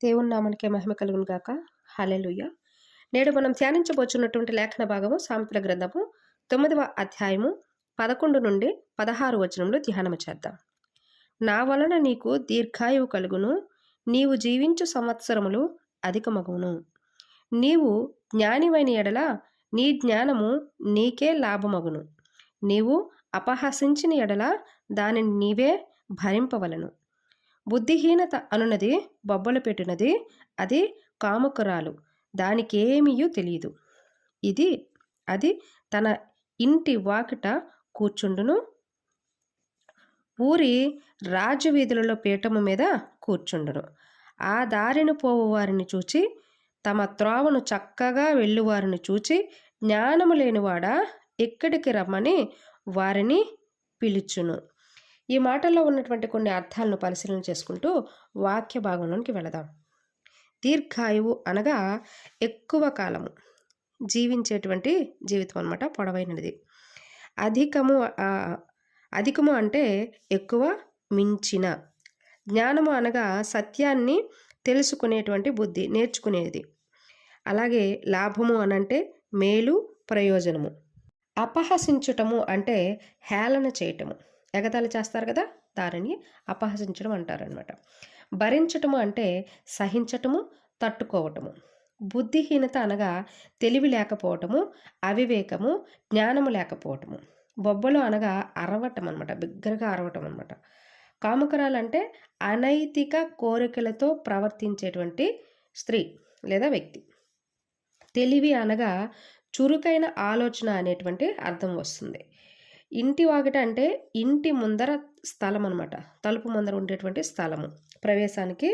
దేవుని నామానికే మహిమ కలుగును గాక. హల్లెలూయా. నేడు మనం ధ్యానించబోచున్నటువంటి లేఖన భాగము సామెతల గ్రంథము 9వ అధ్యాయము 11 నుండి 16 వచనంలో ధ్యానము చేద్దాం. నా వలన నీకు దీర్ఘాయువు కలుగును, నీవు జీవించు సంవత్సరములు అధికమగును. నీవు జ్ఞానివైన ఎడల నీ జ్ఞానము నీకే లాభమగును. నీవు అపహసించిన ఎడల దానిని నీవే భరింపవలను. బుద్ధిహీనత అనున్నది బొబ్బలు పెట్టినది, అది కాముకురాలు, దానికేమీయూ తెలియదు. అది తన ఇంటి వాకిట కూర్చుండును, ఊరి రాజవీధులలో పీఠము మీద కూర్చుండును. ఆ దారిని పోవు వారిని చూచి, తమ త్రోవను చక్కగా వెళ్ళువారిని చూచి, జ్ఞానము లేనివాడా ఇక్కడికి రమ్మని వారిని పిలుచును. ఈ మాటల్లో ఉన్నటువంటి కొన్ని అర్థాలను పరిశీలన చేసుకుంటూ వాక్య భాగంలోనికి వెళదాం. దీర్ఘాయువు అనగా ఎక్కువ కాలము జీవించేటువంటి జీవితం అన్నమాట, పొడవైనది. అధికము అంటే ఎక్కువ, మించిన. జ్ఞానము అనగా సత్యాన్ని తెలుసుకునేటువంటి బుద్ధి, నేర్చుకునేది. అలాగే లాభము అనంటే మేలు, ప్రయోజనము. అపహసించుటము అంటే హేళన చేయటము, ఎగతాళి చేస్తారు కదా, దానిని అపహసించడం అంటారనమాట. భరించటము అంటే సహించటము, తట్టుకోవటము. బుద్ధిహీనత అనగా తెలివి లేకపోవటము, అవివేకము, జ్ఞానము లేకపోవటము. బొబ్బలు అనగా అరవటం అనమాట, బిగ్గరగా అరవటం అనమాట. కాముకరాలంటే అనైతిక కోరికలతో ప్రవర్తించేటువంటి స్త్రీ లేదా వ్యక్తి. తెలివి అనగా చురుకైన ఆలోచన అనేటువంటి అర్థం వస్తుంది. ఇంటి వాకిట అంటే ఇంటి ముందర స్థలం అనమాట, తలుపు ముందర ఉండేటువంటి స్థలము. ప్రవేశానికి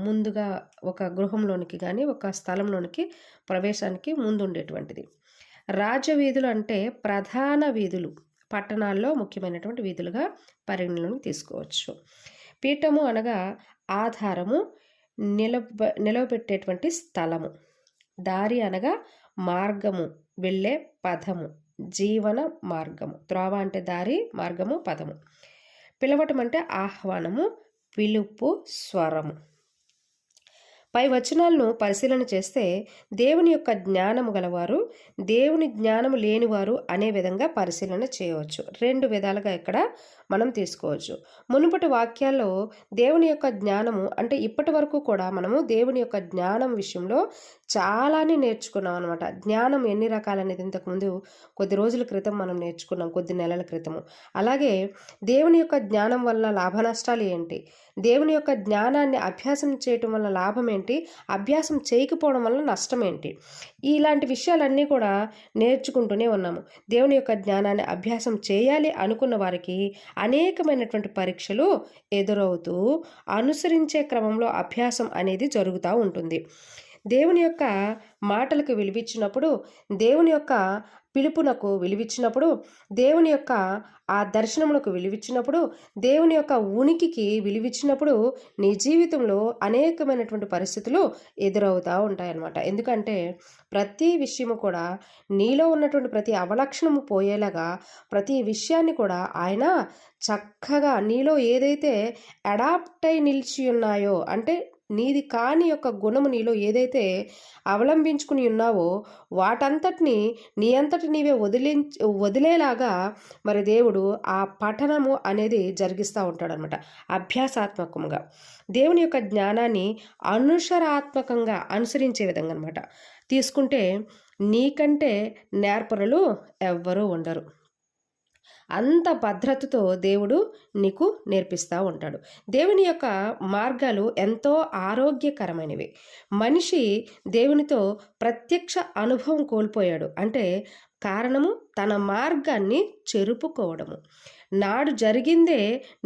ముందుగా ఒక గృహంలోనికి కానీ ఒక స్థలంలోనికి ప్రవేశానికి ముందు ఉండేటువంటిది. రాజవీధులు అంటే ప్రధాన వీధులు, పట్టణాల్లో ముఖ్యమైనటువంటి వీధులుగా పరిగణలోకి తీసుకోవచ్చు. పీఠము అనగా ఆధారము, నిలవబెట్టేటువంటి స్థలము. దారి అనగా మార్గము, వెళ్ళే పదము, జీవన మార్గము. త్రోవ అంటే దారి, మార్గము, పదము. పిలవటం అంటే ఆహ్వానము, పిలుపు, స్వరము. పై వచనాలను పరిశీలన చేస్తే దేవుని యొక్క జ్ఞానము గలవారు, దేవుని జ్ఞానము లేనివారు అనే విధంగా పరిశీలన చేయవచ్చు. రెండు విధాలుగా ఇక్కడ మనం తీసుకోవచ్చు. మునుపటి వాక్యాల్లో దేవుని యొక్క జ్ఞానము అంటే ఇప్పటి వరకు కూడా మనము దేవుని యొక్క జ్ఞానం విషయంలో చాలానే నేర్చుకున్నాం అనమాట. జ్ఞానం ఎన్ని రకాలనేది ఇంతకుముందు కొద్ది రోజుల క్రితం మనం నేర్చుకున్నాం, కొద్ది నెలల క్రితము. అలాగే దేవుని యొక్క జ్ఞానం వల్ల లాభ నష్టాలు ఏంటి, దేవుని యొక్క జ్ఞానాన్ని అభ్యాసం చేయటం వల్ల లాభం ఏంటి, అభ్యాసం చేయకపోవడం వల్ల నష్టం ఏంటి, ఇలాంటి విషయాలన్నీ కూడా నేర్చుకుంటూనే ఉన్నాము. దేవుని యొక్క జ్ఞానాన్ని అభ్యాసం చేయాలి అనుకున్న వారికి అనేకమైనటువంటి పరీక్షలు ఎదురవుతూ అనుసరించే క్రమంలో అభ్యాసం అనేది జరుగుతూ ఉంటుంది. దేవుని యొక్క మాటలకు విలువిచ్చినప్పుడు, దేవుని యొక్క పిలుపునకు విలువిచ్చినప్పుడు, దేవుని యొక్క ఆ దర్శనములకు విలువిచ్చినప్పుడు, దేవుని యొక్క ఉనికికి విలువిచ్చినప్పుడు నీ జీవితంలో అనేకమైనటువంటి పరిస్థితులు ఎదురవుతూ ఉంటాయన్నమాట. ఎందుకంటే ప్రతి విషయము కూడా నీలో ఉన్నటువంటి ప్రతి అవలక్షణము పోయేలాగా ప్రతి విషయాన్ని కూడా ఆయన చక్కగా నీలో ఏదైతే అడాప్ట్ అయి నిలిచి ఉన్నాయో, అంటే నీది కాని యొక్క గుణము నీలో ఏదైతే అవలంబించుకుని ఉన్నావో వాటంతటిని నీ అంతటి నీవే వదిలేలాగా మరి దేవుడు ఆ పఠనము అనేది జరిగిస్తూ ఉంటాడనమాట. అభ్యాసాత్మకంగా దేవుని యొక్క జ్ఞానాన్ని అనుసరాత్మకంగా అనుసరించే విధంగా అనమాట తీసుకుంటే నీకంటే నేర్పరులు ఎవ్వరూ ఉండరు. అంత భద్రతతో దేవుడు నీకు నేర్పిస్తూ ఉంటాడు. దేవుని యొక్క మార్గాలు ఎంతో ఆరోగ్యకరమైనవి. మనిషి దేవునితో ప్రత్యక్ష అనుభవం కోల్పోయాడు అంటే కారణము తన మార్గాన్ని చెరుపుకోవడము. నాడు జరిగిందే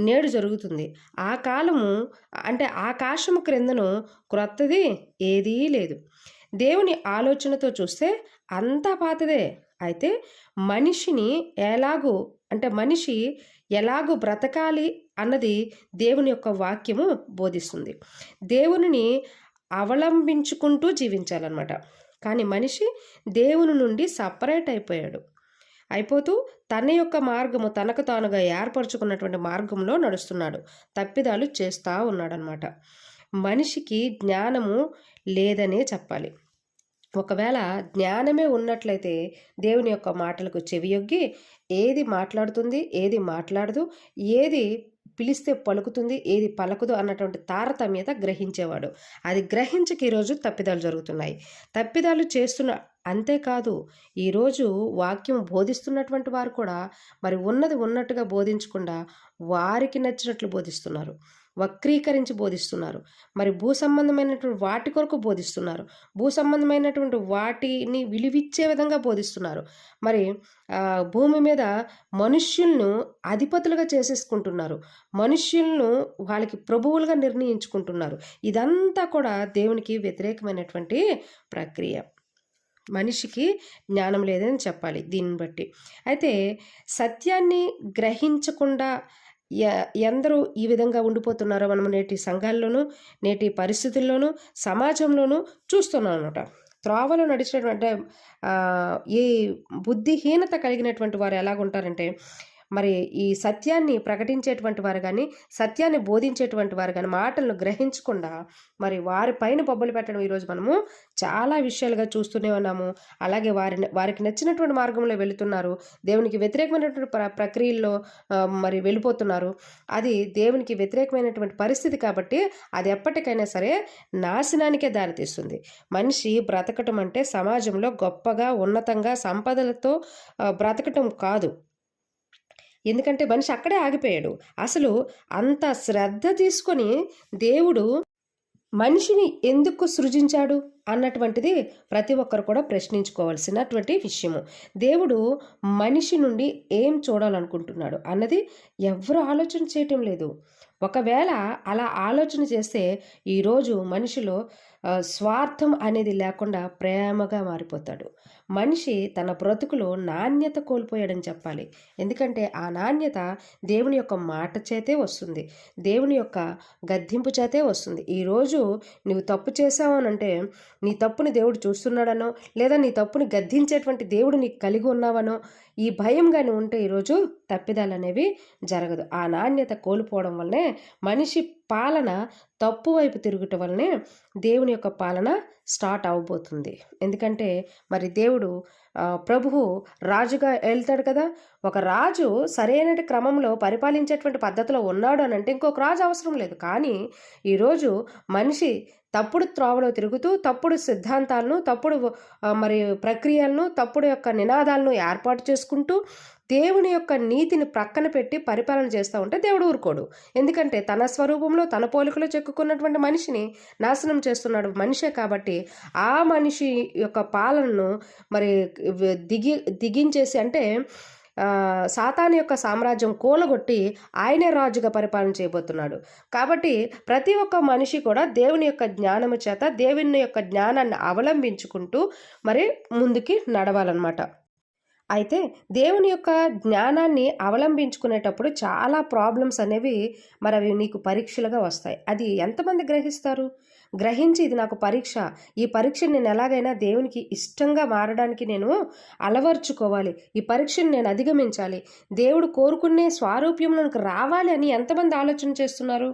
నేడు జరుగుతుంది. ఆ కాలము అంటే ఆకాశము క్రిందను క్రొత్తది ఏదీ లేదు. దేవుని ఆలోచనతో చూస్తే అంతా పాతదే. అయితే మనిషి ఎలాగూ బ్రతకాలి అన్నది దేవుని యొక్క వాక్యము బోధిస్తుంది. దేవునిని అవలంబించుకుంటూ జీవించాలన్నమాట. కానీ మనిషి దేవుని నుండి సపరేట్ అయిపోతూ తన యొక్క మార్గము తనకు తానుగా ఏర్పరచుకున్నటువంటి మార్గంలో నడుస్తున్నాడు, తప్పిదాలు చేస్తూ ఉన్నాడనమాట. మనిషికి జ్ఞానము లేదనే చెప్పాలి. ఒకవేళ జ్ఞానమే ఉన్నట్లయితే దేవుని యొక్క మాటలకు చెవియొగ్గి ఏది మాట్లాడుతుంది, ఏది మాట్లాడదు, ఏది పిలిస్తే పలుకుతుంది, ఏది పలకదు అన్నటువంటి తారతమ్యత గ్రహించేవాడు. అది గ్రహించక ఈరోజు తప్పిదాలు జరుగుతున్నాయి. తప్పిదాలు చేస్తున్న అంతేకాదు, ఈరోజు వాక్యం బోధిస్తున్నటువంటి వారు కూడా మరి ఉన్నది ఉన్నట్టుగా బోధించకుండా వారికి నచ్చినట్లు బోధిస్తున్నారు, వక్రీకరించి బోధిస్తున్నారు. మరి భూ సంబంధమైనటువంటి వాటి కొరకు బోధిస్తున్నారు, భూ సంబంధమైనటువంటి వాటిని విలువిచ్చే విధంగా బోధిస్తున్నారు. మరి భూమి మీద మనుష్యులను అధిపతులుగా చేసేసుకుంటున్నారు, మనుష్యులను వాళ్ళకి ప్రభువులుగా నిర్ణయించుకుంటున్నారు. ఇదంతా కూడా దేవునికి వ్యతిరేకమైనటువంటి ప్రక్రియ. మనిషికి జ్ఞానం లేదని చెప్పాలి దీన్ని బట్టి. అయితే సత్యాన్ని గ్రహించకుండా ఎందరూ ఈ విధంగా ఉండిపోతున్నారో మనం నేటి సంఘాల్లోనూ, నేటి పరిస్థితుల్లోనూ, సమాజంలోనూ చూస్తున్నాం అనమాట. త్రోవలో నడిచినటువంటి ఈ బుద్ధిహీనత కలిగినటువంటి వారు ఎలాగుంటారంటే, మరి ఈ సత్యాన్ని ప్రకటించేటువంటి వారు కానీ, సత్యాన్ని బోధించేటువంటి వారు కానీ మాటలను గ్రహించకుండా మరి వారిపైన బొబ్బలు పెట్టడం ఈరోజు మనము చాలా విషయాలుగా చూస్తూనే ఉన్నాము. అలాగే వారికి నచ్చినటువంటి మార్గంలో వెళుతున్నారు, దేవునికి వ్యతిరేకమైనటువంటి ప్రక్రియల్లో మరి వెళ్ళిపోతున్నారు. అది దేవునికి వ్యతిరేకమైనటువంటి పరిస్థితి కాబట్టి అది ఎప్పటికైనా సరే నాశనానికే దారితీస్తుంది. మనిషి బ్రతకటం అంటే సమాజంలో గొప్పగా, ఉన్నతంగా, సంపదలతో బ్రతకటం కాదు. ఎందుకంటే మనిషి అక్కడే ఆగిపోయాడు. అసలు అంత శ్రద్ధ తీసుకొని దేవుడు మనిషిని ఎందుకు సృజించాడు అన్నటువంటిది ప్రతి ఒక్కరు కూడా ప్రశ్నించుకోవాల్సినటువంటి విషయము. దేవుడు మనిషి నుండి ఏం చూడాలనుకుంటున్నాడు అన్నది ఎవరు ఆలోచన చేయటం లేదు. ఒకవేళ అలా ఆలోచన చేస్తే ఈరోజు మనిషిలో స్వార్థం అనేది లేకుండా ప్రేమగా మారిపోతాడు. మనిషి తన బ్రతుకులో నాణ్యత కోల్పోయాడని చెప్పాలి. ఎందుకంటే ఆ నాణ్యత దేవుని యొక్క మాట చేతే వస్తుంది, దేవుని యొక్క గద్దింపు చేతే వస్తుంది. ఈరోజు నువ్వు తప్పు చేసావు అనంటే నీ తప్పుని దేవుడు చూస్తున్నాడనో, లేదా నీ తప్పుని గద్దించేటువంటి దేవుడు నీకు కలిగి ఉన్నావనో ఈ భయంగానే ఉంటే ఈరోజు తప్పిదాలు అనేవి జరగదు. ఆ నాణ్యత కోల్పోవడం వల్లనే మనిషి పాలన తప్పు వైపు తిరుగుట వల్లనే దేవుని యొక్క పాలన స్టార్ట్ అవబోతుంది. ఎందుకంటే మరి దేవుడు ప్రభువు రాజుగా వెళ్తాడు కదా. ఒక రాజు సరైన క్రమంలో పరిపాలించేటువంటి పద్ధతిలో ఉన్నాడు అని అంటే ఇంకొక రాజు అవసరం లేదు. కానీ ఈరోజు మనిషి తప్పుడు త్రోవలో తిరుగుతూ తప్పుడు సిద్ధాంతాలను, తప్పుడు మరి ప్రక్రియలను, తప్పుడు యొక్క నినాదాలను ఏర్పాటు చేసుకుంటూ దేవుని యొక్క నీతిని ప్రక్కన పెట్టి పరిపాలన చేస్తూ ఉంటే దేవుడు ఊరుకోడు. ఎందుకంటే తన స్వరూపంలో, తన పోలికలో చెక్కుకున్నటువంటి మనిషిని నాశనం చేస్తున్నాడు మనిషే. కాబట్టి ఆ మనిషి యొక్క పాలనను మరి దిగించేసి అంటే సాతాను యొక్క సామ్రాజ్యం కూలగొట్టి ఆయనే రాజుగా పరిపాలన చేయబోతున్నాడు. కాబట్టి ప్రతి ఒక్క మనిషి కూడా దేవుని యొక్క జ్ఞానము చేత, దేవుని యొక్క జ్ఞానాన్ని అవలంబించుకుంటూ మరి ముందుకి నడవాలన్నమాట. అయితే దేవుని యొక్క జ్ఞానాన్ని అవలంబించుకునేటప్పుడు చాలా ప్రాబ్లమ్స్ అనేవి మరి అవి నీకు పరీక్షలుగా వస్తాయి. అది ఎంతమంది గ్రహిస్తారు? గ్రహించి ఇది నాకు పరీక్ష, ఈ పరీక్షను నేను ఎలాగైనా దేవునికి ఇష్టంగా మారడానికి నేను అలవర్చుకోవాలి, ఈ పరీక్షను నేను అధిగమించాలి, దేవుడు కోరుకునే స్వారూప్యంలోకి రావాలి అని ఎంతమంది ఆలోచన చేస్తున్నారు?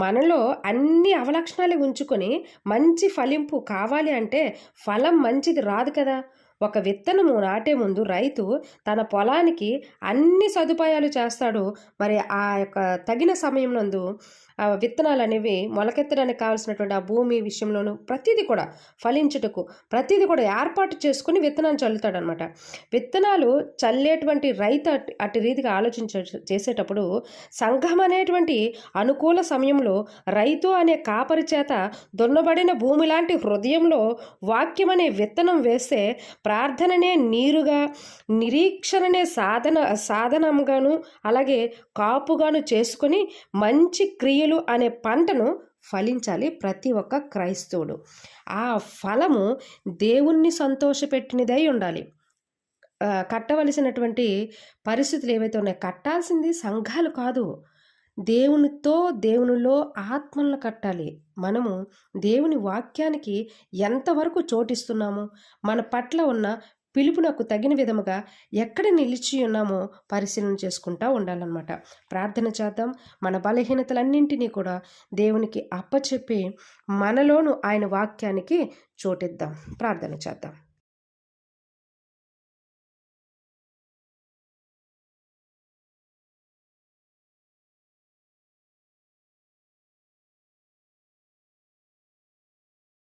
మనలో అన్ని అవలక్షణాలు ఉంచుకొని మంచి ఫలింపు కావాలి అంటే ఫలం మంచిది రాదు కదా. ఒక విత్తనము నాటే ముందు రైతు తన పొలానికి అన్ని సదుపాయాలు చేస్తాడు. మరి ఆ యొక్క తగిన సమయం నందు విత్తనాలు అనేవి మొలకెత్తడానికి కావాల్సినటువంటి ఆ భూమి విషయంలోనూ ప్రతిదీ కూడా ఫలించుటకు ప్రతిదీ కూడా ఏర్పాటు చేసుకుని విత్తనాలు చల్లుతాడనమాట. విత్తనాలు చల్లేటువంటి రైతు అటు రీతిగా చేసేటప్పుడు సంఘం అనేటువంటి అనుకూల సమయంలో రైతు అనే కాపరి చేత దున్నబడిన భూమి లాంటి హృదయంలో వాక్యం అనే విత్తనం వేస్తే ప్రార్థననే నీరుగా, నిరీక్షణనే సాధనంగాను, అలాగే కాపుగాను చేసుకొని మంచి క్రియలు అనే పంటను ఫలించాలి ప్రతి ఒక్క క్రైస్తవుడు. ఆ ఫలము దేవుణ్ణి సంతోషపెట్టినదై ఉండాలి. కట్టవలసినటువంటి పరిస్థితులు ఏవైతే ఉన్నాయో, కట్టాల్సింది సంఘాలు కాదు, దేవునితో దేవునిలో ఆత్మలను కట్టాలి. మనము దేవుని వాక్యానికి ఎంతవరకు చోటిస్తున్నాము, మన పట్ల ఉన్న పిలుపునకు తగిన విధముగా ఎక్కడ నిలిచి ఉన్నామో పరిశీలన చేసుకుంటూ ఉండాలన్నమాట. ప్రార్థన చేద్దాం. మన బలహీనతలన్నింటినీ కూడా దేవునికి అప్పచెప్పి మనలోను ఆయన వాక్యానికి చోటిద్దాం. ప్రార్థన చేద్దాం.